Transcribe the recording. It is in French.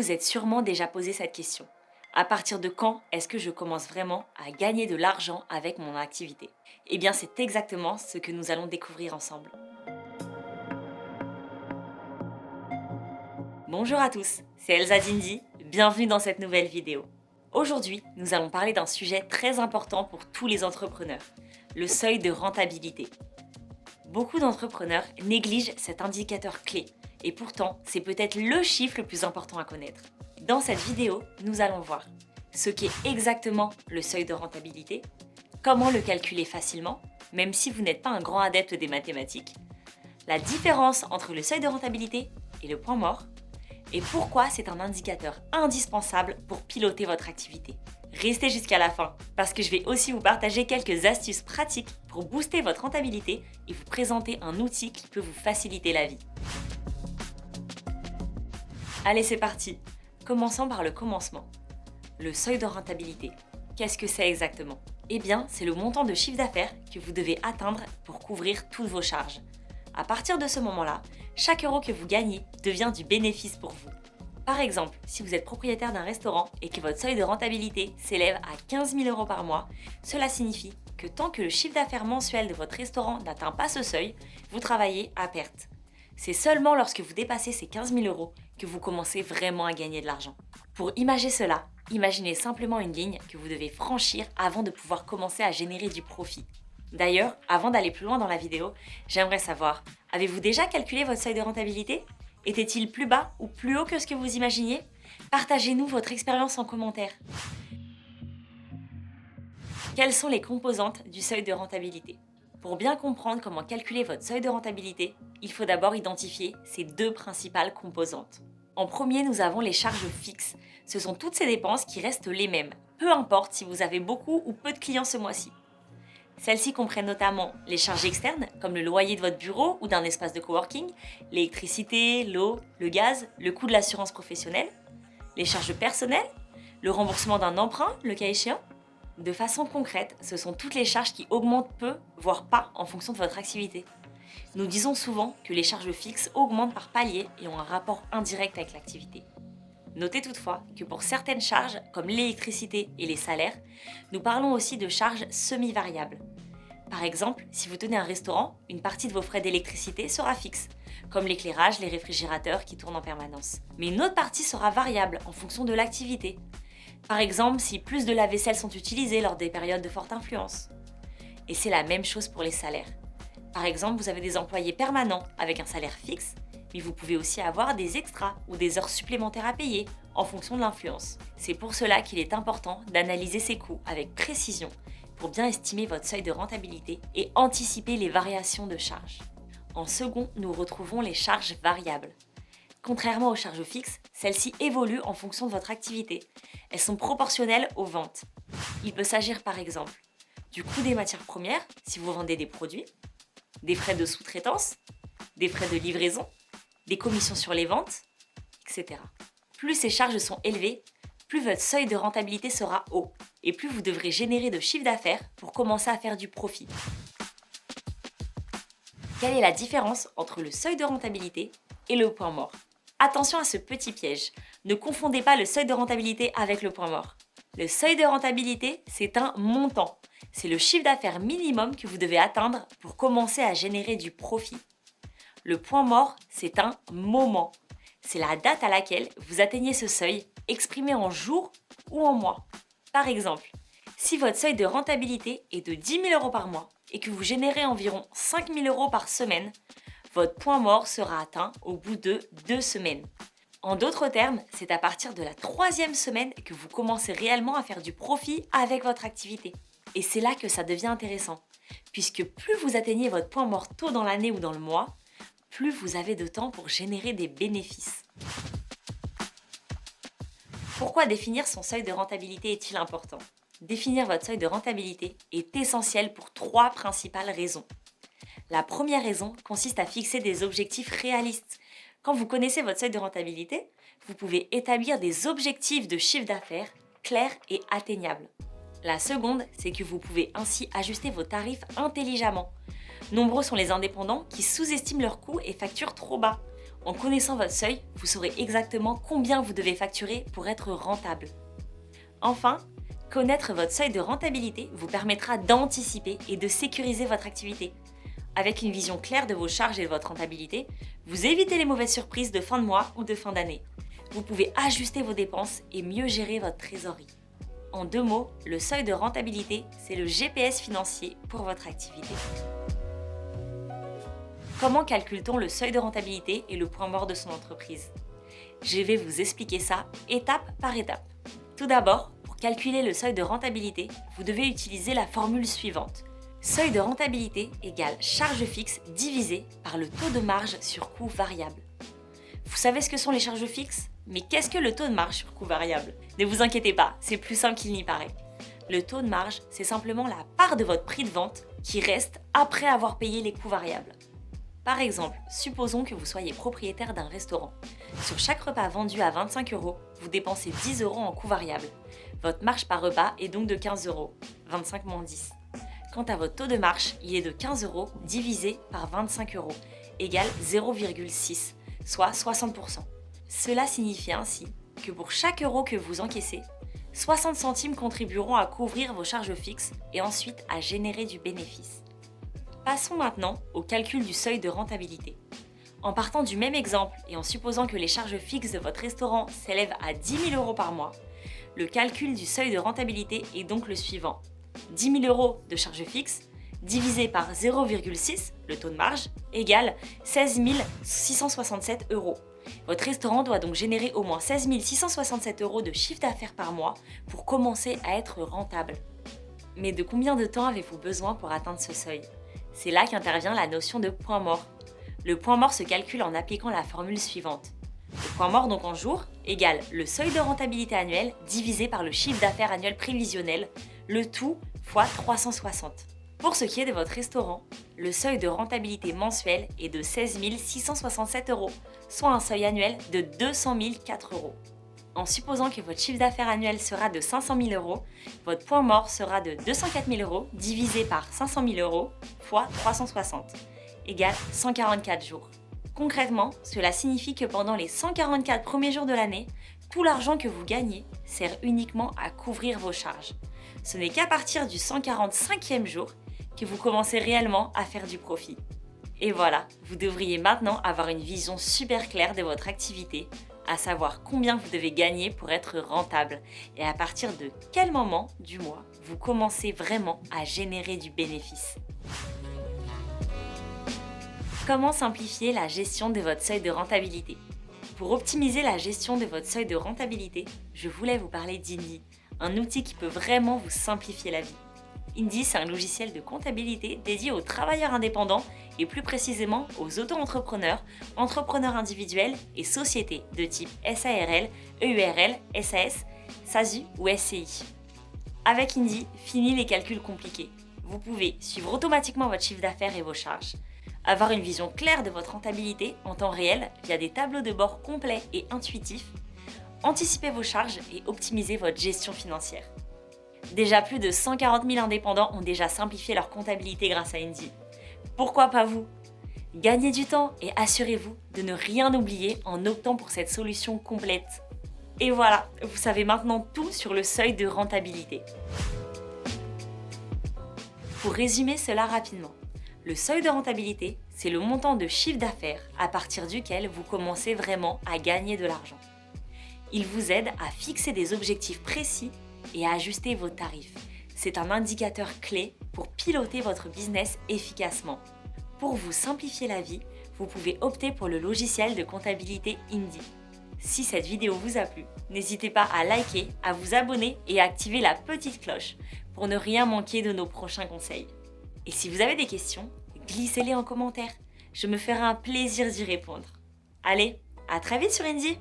vous êtes sûrement déjà posé cette question. À partir de quand est-ce que je commence vraiment à gagner de l'argent avec mon activité? Eh bien, c'est exactement ce que nous allons découvrir ensemble. Bonjour à tous, c'est Elsa Dindi, bienvenue dans cette nouvelle vidéo. Aujourd'hui, nous allons parler d'un sujet très important pour tous les entrepreneurs, le seuil de rentabilité. Beaucoup d'entrepreneurs négligent cet indicateur clé, et pourtant, c'est peut-être le chiffre le plus important à connaître. Dans cette vidéo, nous allons voir ce qu'est exactement le seuil de rentabilité, comment le calculer facilement, même si vous n'êtes pas un grand adepte des mathématiques, la différence entre le seuil de rentabilité et le point mort, et pourquoi c'est un indicateur indispensable pour piloter votre activité. Restez jusqu'à la fin, parce que je vais aussi vous partager quelques astuces pratiques pour booster votre rentabilité et vous présenter un outil qui peut vous faciliter la vie. Allez, c'est parti. Commençons par le commencement. Le seuil de rentabilité. Qu'est-ce que c'est exactement? Eh bien, c'est le montant de chiffre d'affaires que vous devez atteindre pour couvrir toutes vos charges. À partir de ce moment-là, chaque euro que vous gagnez devient du bénéfice pour vous. Par exemple, si vous êtes propriétaire d'un restaurant et que votre seuil de rentabilité s'élève à 15 000 euros par mois, cela signifie que tant que le chiffre d'affaires mensuel de votre restaurant n'atteint pas ce seuil, vous travaillez à perte. C'est seulement lorsque vous dépassez ces 15 000 euros que vous commencez vraiment à gagner de l'argent. Pour imager cela, imaginez simplement une ligne que vous devez franchir avant de pouvoir commencer à générer du profit. D'ailleurs, avant d'aller plus loin dans la vidéo, j'aimerais savoir, avez-vous déjà calculé votre seuil de rentabilité? Était-il plus bas ou plus haut que ce que vous imaginiez? Partagez-nous votre expérience en commentaire. Quelles sont les composantes du seuil de rentabilité? Pour bien comprendre comment calculer votre seuil de rentabilité, il faut d'abord identifier ces deux principales composantes. En premier, nous avons les charges fixes. Ce sont toutes ces dépenses qui restent les mêmes, peu importe si vous avez beaucoup ou peu de clients ce mois-ci. Celles-ci comprennent notamment les charges externes, comme le loyer de votre bureau ou d'un espace de coworking, l'électricité, l'eau, le gaz, le coût de l'assurance professionnelle, les charges personnelles, le remboursement d'un emprunt, le cas échéant. De façon concrète, ce sont toutes les charges qui augmentent peu, voire pas, en fonction de votre activité. Nous disons souvent que les charges fixes augmentent par palier et ont un rapport indirect avec l'activité. Notez toutefois que pour certaines charges, comme l'électricité et les salaires, nous parlons aussi de charges semi-variables. Par exemple, si vous tenez un restaurant, une partie de vos frais d'électricité sera fixe, comme l'éclairage, les réfrigérateurs qui tournent en permanence. Mais une autre partie sera variable en fonction de l'activité. Par exemple, si plus de lave-vaisselle sont utilisés lors des périodes de forte influence. Et c'est la même chose pour les salaires. Par exemple, vous avez des employés permanents avec un salaire fixe, mais vous pouvez aussi avoir des extras ou des heures supplémentaires à payer en fonction de l'influence. C'est pour cela qu'il est important d'analyser ces coûts avec précision pour bien estimer votre seuil de rentabilité et anticiper les variations de charges. En second, nous retrouvons les charges variables. Contrairement aux charges fixes, celles-ci évoluent en fonction de votre activité. Elles sont proportionnelles aux ventes. Il peut s'agir par exemple du coût des matières premières si vous vendez des produits, des frais de sous-traitance, des frais de livraison, des commissions sur les ventes, etc. Plus ces charges sont élevées, plus votre seuil de rentabilité sera haut et plus vous devrez générer de chiffre d'affaires pour commencer à faire du profit. Quelle est la différence entre le seuil de rentabilité et le point mort? Attention à ce petit piège, ne confondez pas le seuil de rentabilité avec le point mort. Le seuil de rentabilité, c'est un montant. C'est le chiffre d'affaires minimum que vous devez atteindre pour commencer à générer du profit. Le point mort, c'est un moment. C'est la date à laquelle vous atteignez ce seuil, exprimé en jours ou en mois. Par exemple, si votre seuil de rentabilité est de 10 000 euros par mois et que vous générez environ 5 000 euros par semaine, votre point mort sera atteint au bout de 2 semaines. En d'autres termes, c'est à partir de la 3e semaine que vous commencez réellement à faire du profit avec votre activité. Et c'est là que ça devient intéressant, puisque plus vous atteignez votre point mort tôt dans l'année ou dans le mois, plus vous avez de temps pour générer des bénéfices. Pourquoi définir son seuil de rentabilité est-il important? Définir votre seuil de rentabilité est essentiel pour 3 principales raisons. La première raison consiste à fixer des objectifs réalistes. Quand vous connaissez votre seuil de rentabilité, vous pouvez établir des objectifs de chiffre d'affaires clairs et atteignables. La seconde, c'est que vous pouvez ainsi ajuster vos tarifs intelligemment. Nombreux sont les indépendants qui sous-estiment leurs coûts et facturent trop bas. En connaissant votre seuil, vous saurez exactement combien vous devez facturer pour être rentable. Enfin, connaître votre seuil de rentabilité vous permettra d'anticiper et de sécuriser votre activité. Avec une vision claire de vos charges et de votre rentabilité, vous évitez les mauvaises surprises de fin de mois ou de fin d'année. Vous pouvez ajuster vos dépenses et mieux gérer votre trésorerie. En 2 mots, le seuil de rentabilité, c'est le GPS financier pour votre activité. Comment calcule-t-on le seuil de rentabilité et le point mort de son entreprise? Je vais vous expliquer ça étape par étape. Tout d'abord, pour calculer le seuil de rentabilité, vous devez utiliser la formule suivante. Seuil de rentabilité égale charge fixe divisé par le taux de marge sur coût variable. Vous savez ce que sont les charges fixes? Mais qu'est-ce que le taux de marge sur coût variable? Ne vous inquiétez pas, c'est plus simple qu'il n'y paraît. Le taux de marge, c'est simplement la part de votre prix de vente qui reste après avoir payé les coûts variables. Par exemple, supposons que vous soyez propriétaire d'un restaurant. Sur chaque repas vendu à 25 €, vous dépensez 10 € en coûts variables. Votre marge par repas est donc de 15 €, 25 moins 10. Quant à votre taux de marge, il est de 15 € divisé par 25 € égale 0,6, soit 60%. Cela signifie ainsi que pour chaque euro que vous encaissez, 60 centimes contribueront à couvrir vos charges fixes et ensuite à générer du bénéfice. Passons maintenant au calcul du seuil de rentabilité. En partant du même exemple et en supposant que les charges fixes de votre restaurant s'élèvent à 10 000 € par mois, le calcul du seuil de rentabilité est donc le suivant. 10 000 € de charges fixes divisé par 0,6, le taux de marge, égale 16 667 €. Votre restaurant doit donc générer au moins 16 667 € de chiffre d'affaires par mois pour commencer à être rentable. Mais de combien de temps avez-vous besoin pour atteindre ce seuil? C'est là qu'intervient la notion de point mort. Le point mort se calcule en appliquant la formule suivante. Le point mort donc en jours égale le seuil de rentabilité annuel divisé par le chiffre d'affaires annuel prévisionnel, le tout fois 360. Pour ce qui est de votre restaurant, le seuil de rentabilité mensuel est de 16 667 €, soit un seuil annuel de 200 004 €. En supposant que votre chiffre d'affaires annuel sera de 500 000 €, votre point mort sera de 204 000 € divisé par 500 000 € fois 360, égale 144 jours. Concrètement, cela signifie que pendant les 144 premiers jours de l'année, tout l'argent que vous gagnez sert uniquement à couvrir vos charges. Ce n'est qu'à partir du 145e jour que vous commencez réellement à faire du profit. Et voilà, vous devriez maintenant avoir une vision super claire de votre activité, à savoir combien vous devez gagner pour être rentable et à partir de quel moment du mois vous commencez vraiment à générer du bénéfice. Comment simplifier la gestion de votre seuil de rentabilité? Pour optimiser la gestion de votre seuil de rentabilité, je voulais vous parler d'Indy, un outil qui peut vraiment vous simplifier la vie. Indy, c'est un logiciel de comptabilité dédié aux travailleurs indépendants et plus précisément aux auto-entrepreneurs, entrepreneurs individuels et sociétés de type SARL, EURL, SAS, SASU ou SCI. Avec Indy, fini les calculs compliqués. Vous pouvez suivre automatiquement votre chiffre d'affaires et vos charges, avoir une vision claire de votre rentabilité en temps réel via des tableaux de bord complets et intuitifs, anticiper vos charges et optimiser votre gestion financière. Déjà plus de 140 000 indépendants ont déjà simplifié leur comptabilité grâce à Indy. Pourquoi pas vous? Gagnez du temps et assurez-vous de ne rien oublier en optant pour cette solution complète. Et voilà, vous savez maintenant tout sur le seuil de rentabilité. Pour résumer cela rapidement, le seuil de rentabilité, c'est le montant de chiffre d'affaires à partir duquel vous commencez vraiment à gagner de l'argent. Il vous aide à fixer des objectifs précis et à ajuster vos tarifs. C'est un indicateur clé pour piloter votre business efficacement. Pour vous simplifier la vie, vous pouvez opter pour le logiciel de comptabilité Indy. Si cette vidéo vous a plu, n'hésitez pas à liker, à vous abonner et à activer la petite cloche pour ne rien manquer de nos prochains conseils. Et si vous avez des questions, glissez-les en commentaire. Je me ferai un plaisir d'y répondre. Allez, à très vite sur Indy!